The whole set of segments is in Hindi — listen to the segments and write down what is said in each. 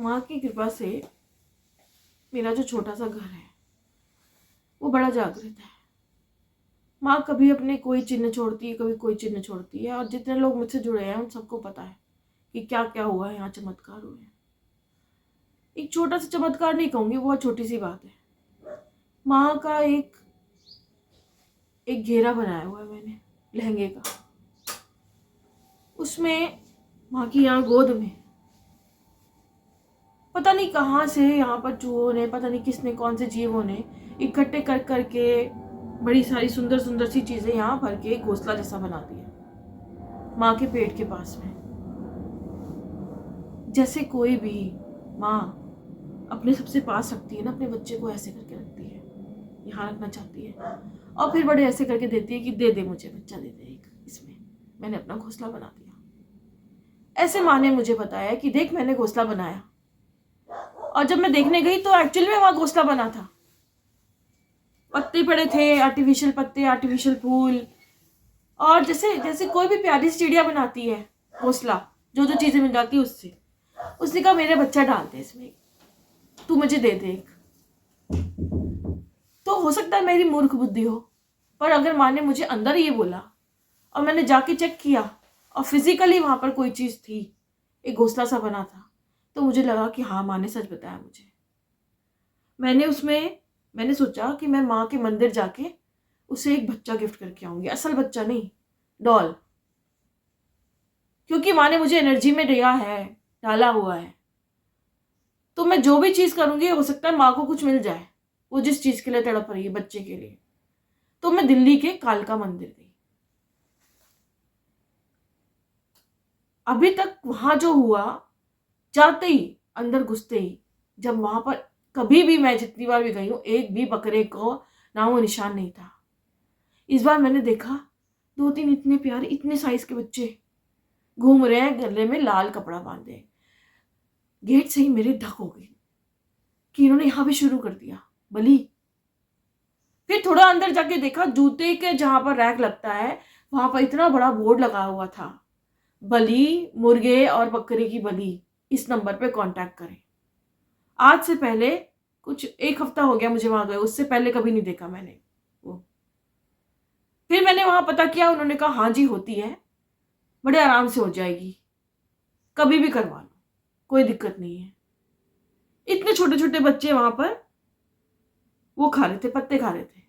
माँ की कृपा से मेरा जो छोटा सा घर है वो बड़ा जागृत है। माँ कभी अपने कोई चिन्ह छोड़ती है, कभी कोई चिन्ह छोड़ती है, और जितने लोग मुझसे जुड़े हैं उन सबको पता है कि क्या क्या हुआ है, यहाँ चमत्कार हुए हैं। एक छोटा सा चमत्कार नहीं कहूँगी, बहुत छोटी सी बात है। माँ का एक घेरा बनाया हुआ है मैंने लहंगे का, उसमें माँ की यहाँ गोद में पता नहीं कहाँ से यहाँ पर चूहों ने, पता नहीं किसने, कौन से जीवों ने इकट्ठे कर करके बड़ी सारी सुंदर सुंदर सी चीजें यहाँ भर के घोंसला जैसा बना दिया माँ के पेट के पास में। जैसे कोई भी माँ अपने सबसे पास रखती है ना, अपने बच्चे को ऐसे करके रखती है, यहाँ रखना चाहती है, और फिर बड़े ऐसे करके देती है कि दे दे मुझे बच्चा, दे दे एक, इसमें मैंने अपना घोंसला बना दिया। ऐसे माँ ने मुझे बताया कि देख मैंने घोंसला बनाया, और जब मैं देखने गई तो एक्चुअली में वहां घोंसला बना था। पत्ते पड़े थे, आर्टिफिशियल पत्ते, आर्टिफिशियल फूल, और जैसे जैसे कोई भी प्यारी सी चिड़िया बनाती है घोंसला, जो जो चीजें मिल जाती है उससे। उसने कहा मेरे बच्चा डाल दे इसमें, तू मुझे दे दे एक। तो हो सकता है मेरी मूर्ख बुद्धि हो, पर अगर माँ ने मुझे अंदर ये बोला और मैंने जाके चेक किया और फिजिकली वहां पर कोई चीज थी, एक घोंसला सा बना था, तो मुझे लगा कि हाँ माँ ने सच बताया मुझे। मैंने सोचा कि मैं माँ के मंदिर जाके उसे एक बच्चा गिफ्ट करके आऊंगी, असल बच्चा नहीं, डॉल, क्योंकि माँ ने मुझे एनर्जी में दिया है, डाला हुआ है। तो मैं जो भी चीज करूंगी हो सकता है माँ को कुछ मिल जाए, वो जिस चीज के लिए तड़प रही है, बच्चे के लिए। तो मैं दिल्ली के कालका मंदिर गई। अभी तक वहां जो हुआ, जाते ही अंदर घुसते ही, जब वहां पर कभी भी मैं जितनी बार भी गई हूं, एक भी बकरे को नामो निशान नहीं था। इस बार मैंने देखा 2-3 इतने प्यारे, इतने साइज के बच्चे घूम रहे हैं, गले में लाल कपड़ा बांधे। गेट से ही मेरी धक हो गई कि इन्होंने यहां भी शुरू कर दिया बलि। फिर थोड़ा अंदर जाके देखा, जूते के जहां पर रैक लगता है वहां पर इतना बड़ा बोर्ड लगा हुआ था, बलि मुर्गे और बकरे की बलि, इस नंबर पे कांटेक्ट करें। आज से पहले कुछ 1 हफ्ता हो गया मुझे वहां गए, उससे पहले कभी नहीं देखा मैंने वो। फिर मैंने वहां पता किया, उन्होंने कहा हाँ जी होती है, बड़े आराम से हो जाएगी, कभी भी करवा लो, कोई दिक्कत नहीं है। इतने छोटे छोटे बच्चे वहां पर वो खा रहे थे, पत्ते खा रहे थे।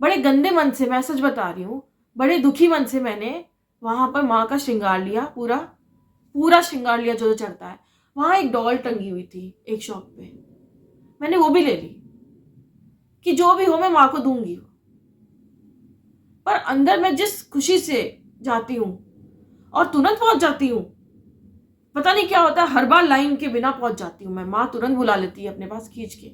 बड़े गंदे मन से, मैं सच बता रही हूँ, बड़े दुखी मन से मैंने वहां पर माँ का श्रृंगार लिया, पूरा पूरा श्रृंगार लिया जो चढ़ता है। वहां एक डॉल टंगी हुई थी एक शॉप पे, मैंने वो भी ले ली कि जो भी हो मैं माँ को दूंगी। पर अंदर मैं जिस खुशी से जाती हूँ और तुरंत पहुंच जाती हूँ, पता नहीं क्या होता है, हर बार लाइन के बिना पहुंच जाती हूँ मैं, माँ तुरंत बुला लेती है अपने पास खींच के।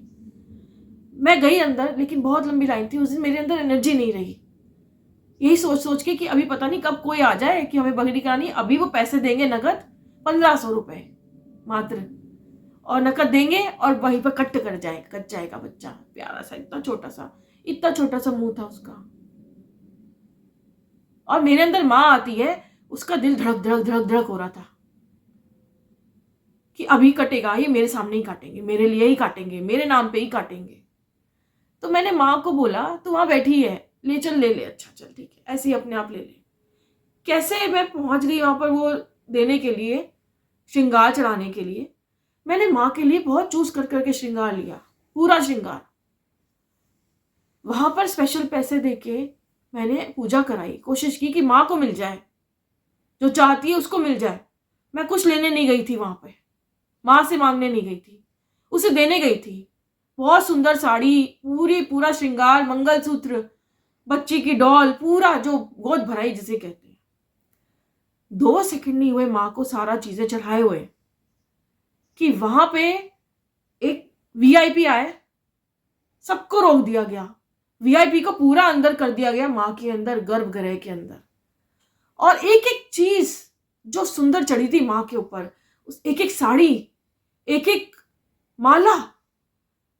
मैं गई अंदर, लेकिन बहुत लंबी लाइन थी उस दिन, मेरे अंदर एनर्जी नहीं रही, यही सोच सोच के कि अभी पता नहीं कब कोई आ जाए कि हमें बकरी करानी। अभी वो पैसे देंगे नगद 1500 रुपए मात्र, और नकद देंगे और वहीं पर कट जाएगा बच्चा, प्यारा सा, इतना छोटा सा मुंह था उसका। और मेरे अंदर माँ आती है, उसका दिल धड़क धड़क धड़क धड़क हो रहा था कि अभी कटेगा, ये मेरे सामने ही काटेंगे, मेरे लिए ही काटेंगे, मेरे नाम पे ही काटेंगे। तो मैंने माँ को बोला तू वहां बैठी है, ले चल, ले ले, अच्छा चल ठीक है, ऐसे ही अपने आप ले ले। कैसे मैं पहुंच गई वहां पर वो देने के लिए, श्रृंगार चढ़ाने के लिए। मैंने माँ के लिए बहुत चूज कर करके श्रृंगार लिया, पूरा श्रृंगार। वहां पर स्पेशल पैसे देके मैंने पूजा कराई, कोशिश की कि माँ को मिल जाए, जो चाहती है उसको मिल जाए। मैं कुछ लेने नहीं गई थी वहां पे, माँ से मांगने नहीं गई थी, उसे देने गई थी। बहुत सुंदर साड़ी, पूरा श्रृंगार, मंगलसूत्र, बच्ची की डॉल, पूरा जो गोद भराई जिसे कहते हैं। 2 सेकंड नहीं हुए माँ को सारा चीजें चढ़ाए हुए कि वहां पे एक वीआईपी आए, सबको रोक दिया गया, वीआईपी को पूरा अंदर कर दिया गया माँ के अंदर, गर्भगृह के अंदर। और एक एक चीज जो सुंदर चढ़ी थी माँ के ऊपर, उस एक एक साड़ी, एक एक माला,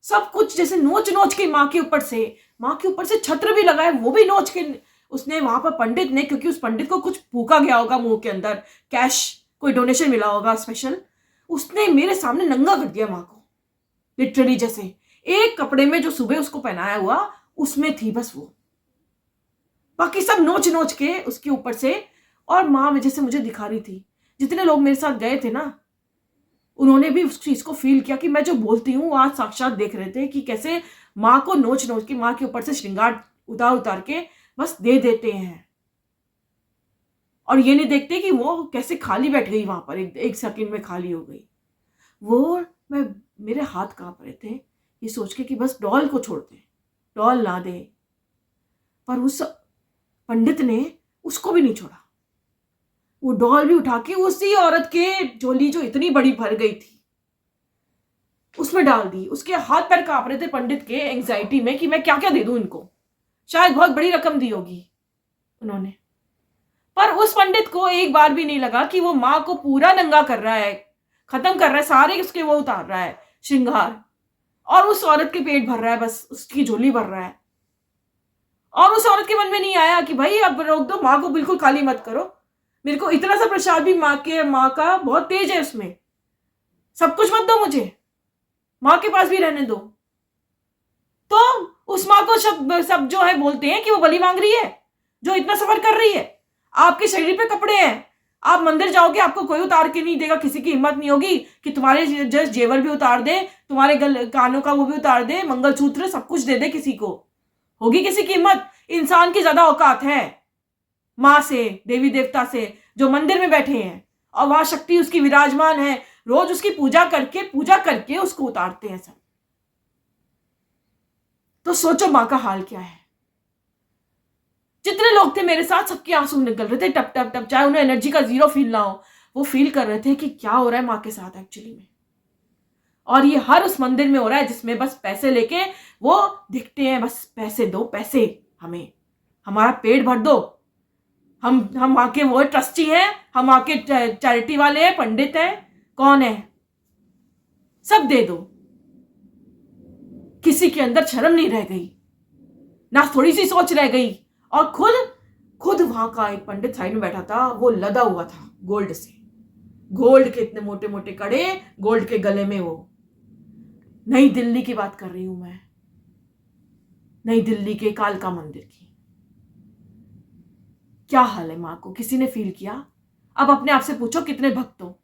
सब कुछ जैसे नोच नोच के माँ के ऊपर से छत्र भी लगाए, वो भी नोच के उसने वहां पर पंडित ने, क्योंकि उस पंडित को कुछ फूका गया होगा मुंह के अंदर, कैश कोई डोनेशन मिला होगा स्पेशल, उसने मेरे सामने नंगा कर दिया माँ को, लिटरली। जैसे एक कपड़े में जो सुबह उसको पहनाया हुआ उसमें थी बस वो, बाकी सब नोच नोच के उसके ऊपर से। और माँ में जैसे मुझे दिखा रही थी, जितने लोग मेरे साथ गए थे ना, उन्होंने भी उस चीज को फील किया कि मैं जो बोलती हूँ आज साक्षात देख रहे थे कि कैसे माँ को नोच नोच के, माँ के ऊपर से श्रृंगार उतार उतार के बस दे देते हैं, और ये नहीं देखते कि वो कैसे खाली बैठ गई वहां पर, एक सेकंड में खाली हो गई वो। मैं, मेरे हाथ कांप रहे थे ये सोच के कि बस डॉल को छोड़ दे, डॉल ना दे, पर उस पंडित ने उसको भी नहीं छोड़ा। वो डॉल भी उठा के उसी औरत के झोली जो इतनी बड़ी भर गई थी उसमें डाल दी। उसके हाथ पैर कांप रहे थे पंडित के एंजाइटी में कि मैं क्या क्या दे दूं इनको, शायद बहुत बड़ी रकम दी होगी उन्होंने। पर उस पंडित को एक बार भी नहीं लगा कि वो माँ को पूरा नंगा कर रहा है, खत्म कर रहा है, सारे उसके वो उतार रहा है श्रृंगार, और उस औरत के पेट भर रहा है, बस उसकी झोली भर रहा है। और उस औरत के मन में नहीं आया कि भाई अब रोक दो, माँ को बिल्कुल खाली मत करो, मेरे को इतना सा प्रसाद भी माँ का बहुत तेज है उसमें, सब कुछ मत दो मुझे, माँ के पास भी रहने दो। तो उस माँ को सब जो है बोलते हैं कि वो बलि मांग रही है, जो इतना सफर कर रही है। आपके शरीर पे कपड़े हैं, आप मंदिर जाओगे आपको कोई उतार के नहीं देगा, किसी की हिम्मत नहीं होगी कि तुम्हारे जस्ट जेवर भी उतार दे, तुम्हारे कानों का वो भी उतार दे, मंगलसूत्र सब कुछ दे दे किसी को, होगी किसी की हिम्मत? इंसान की ज्यादा औकात है माँ से, देवी देवता से, जो मंदिर में बैठे हैं और वहां शक्ति उसकी विराजमान है, रोज उसकी पूजा करके उसको उतारते हैं सब। तो सोचो माँ का हाल क्या है। जितने लोग थे मेरे साथ सबके आंसू निकल रहे थे टप टप टप, चाहे उन्हें एनर्जी का जीरो फील ना हो, वो फील कर रहे थे कि क्या हो रहा है माँ के साथ एक्चुअली में। और ये हर उस मंदिर में हो रहा है जिसमें बस पैसे लेके वो दिखते हैं, बस पैसे दो, पैसे हमें, हमारा पेट भर दो, हम वहां के वो ट्रस्टी हैं, हम वहां के चैरिटी वाले हैं, पंडित हैं, कौन है, सब दे दो। किसी के अंदर शर्म नहीं रह गई, ना थोड़ी सी सोच रह गई। और खुद वहां का एक पंडित साइड में बैठा था, वो लदा हुआ था गोल्ड से, गोल्ड के इतने मोटे मोटे कड़े, गोल्ड के गले में वो। नई दिल्ली की बात कर रही हूं मैं, नई दिल्ली के कालका मंदिर की। क्या हाल है माँ को, किसी ने फील किया? अब अपने आप से पूछो कितने भक्त हो,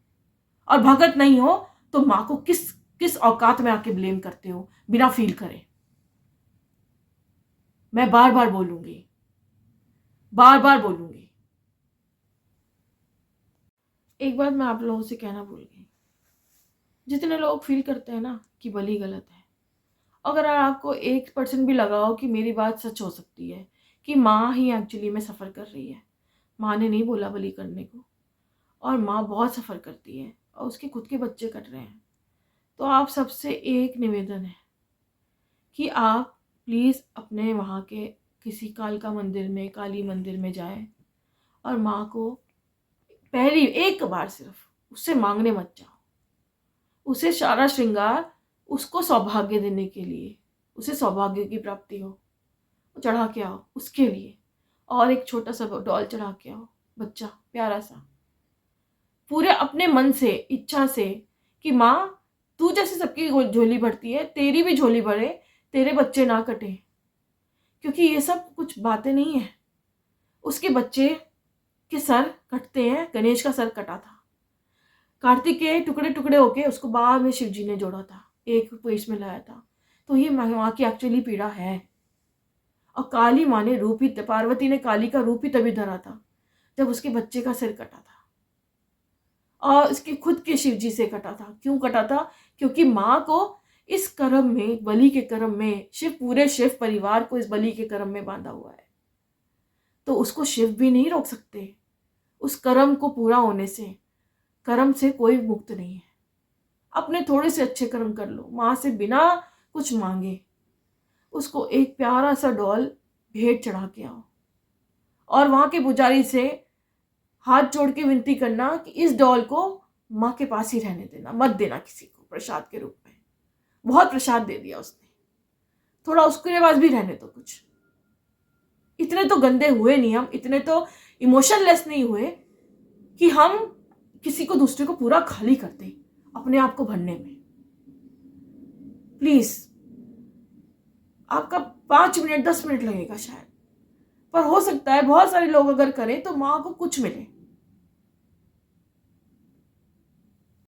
और भगत नहीं हो तो माँ को किस किस औकात में आके ब्लेम करते हो बिना फील करे। मैं बार बार बोलूंगी, बार बार बोलूंगी। एक बात मैं आप लोगों से कहना भूल गई, जितने लोग फील करते हैं ना कि बलि गलत है, अगर आपको 1% भी लगा हो कि मेरी बात सच हो सकती है, कि माँ ही एक्चुअली में सफ़र कर रही है, माँ ने नहीं बोला बलि करने को, और माँ बहुत सफ़र करती है और उसके खुद के बच्चे कट रहे हैं, तो आप सबसे एक निवेदन है कि आप प्लीज़ अपने वहाँ के किसी कालका मंदिर में, काली मंदिर में जाएं और माँ को पहली एक बार सिर्फ उससे मांगने मत जाओ, उसे सारा श्रृंगार, उसको सौभाग्य देने के लिए, उसे सौभाग्य की प्राप्ति हो, चढ़ा के आओ उसके लिए, और एक छोटा सा डॉल चढ़ा के आओ, बच्चा प्यारा सा, पूरे अपने मन से, इच्छा से, कि माँ तू जैसे सबकी झोली भरती है, तेरी भी झोली भरे, तेरे बच्चे ना कटे। क्योंकि ये सब कुछ बातें नहीं है, उसके बच्चे के सर कटते हैं। गणेश का सर कटा था, कार्तिक के टुकड़े टुकड़े होके उसको बाद में शिव जी ने जोड़ा था, एक पेश में लाया था। तो ये माँ की एक्चुअली पीड़ा है। और काली माँ ने रूप ही, पार्वती ने काली का रूप ही तभी धरा था जब उसके बच्चे का सिर कटा था, और उसके खुद के शिव जी से कटा था। क्यों कटा था? क्योंकि माँ को इस कर्म में, बलि के कर्म में, पूरे शिव परिवार को इस बलि के कर्म में बांधा हुआ है, तो उसको शिव भी नहीं रोक सकते उस कर्म को पूरा होने से। कर्म से कोई मुक्त नहीं है। अपने थोड़े से अच्छे कर्म कर लो, माँ से बिना कुछ मांगे उसको एक प्यारा सा डॉल भेंट चढ़ा के आओ, और वहां के पुजारी से हाथ जोड़ के विनती करना कि इस डॉल को माँ के पास ही रहने देना, मत देना किसी को प्रसाद के रूप में। बहुत प्रसाद दे दिया उसने, थोड़ा उसके पास भी रहने दो कुछ। इतने तो गंदे हुए नहीं हम, इतने तो इमोशनलेस नहीं हुए कि हम किसी को दूसरे को पूरा खाली कर दे अपने आप को भरने में। प्लीज, आपका 5 मिनट 10 मिनट लगेगा शायद, पर हो सकता है बहुत सारे लोग अगर करें तो माँ को कुछ मिले।